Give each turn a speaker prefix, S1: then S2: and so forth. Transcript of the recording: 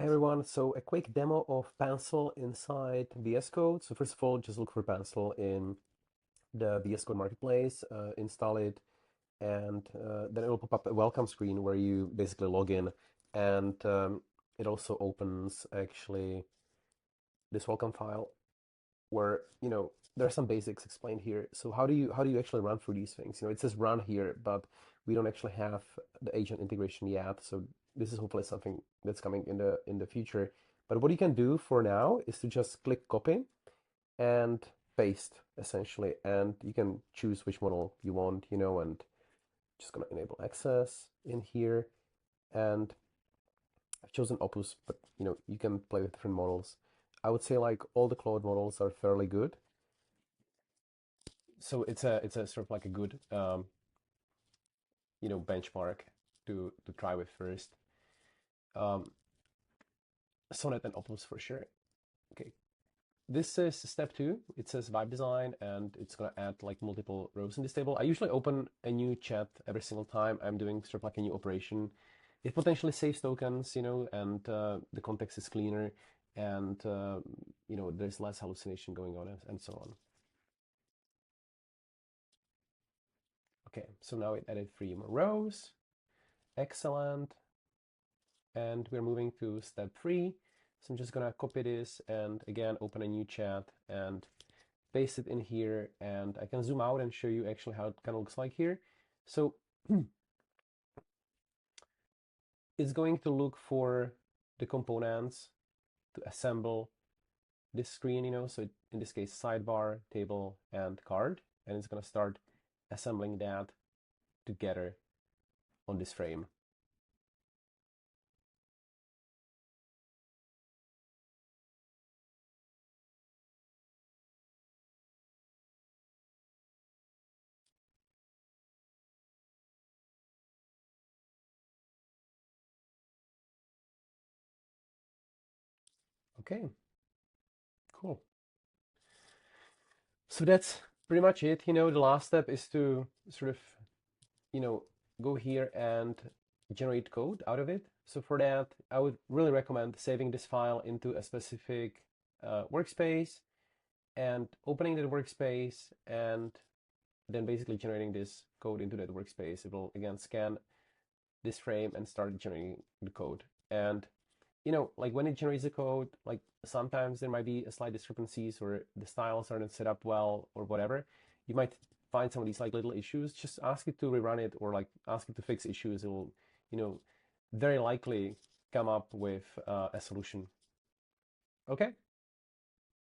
S1: Hey everyone, so a quick demo of Pencil inside VS Code. So first of all, just look for Pencil in the VS Code marketplace, install it, and then it will pop up a welcome screen where you basically log in, and it also opens actually this welcome file where there are some basics explained here. So how do you actually run through these things? It says run here, but we don't actually have the agent integration yet. So this is hopefully something that's coming in the future. But what you can do for now is to just click copy and paste essentially, and you can choose which model you want, and just gonna enable access in here. And I've chosen Opus, but you can play with different models. I would say like all the Claude models are fairly good. So it's a sort of like a good benchmark to try with first. Sonnet and Opus for sure. Okay, this is step 2. It says vibe design, and it's gonna add like multiple rows in this table. I usually open a new chat every single time I'm doing sort of like a new operation. It potentially saves tokens, and the context is cleaner, and there's less hallucination going on, and so on. Okay, so now it added 3 more rows. Excellent. And we're moving to step 3. So I'm just gonna copy this and again open a new chat and paste it in here, and I can zoom out and show you actually how it kind of looks like here. So it's going to look for the components to assemble this screen, so in this case sidebar, table, and card, and it's going to start assembling that together on this frame. Okay, cool. So that's pretty much it. The last step is to sort of, go here and generate code out of it. So for that, I would really recommend saving this file into a specific workspace and opening that workspace and then basically generating this code into that workspace. It will again scan this frame and start generating the code. And like when it generates the code, like sometimes there might be a slight discrepancies or the styles aren't set up well or whatever. You might find some of these like little issues. Just ask it to rerun it or like ask it to fix issues. It will, very likely come up with a solution. Okay.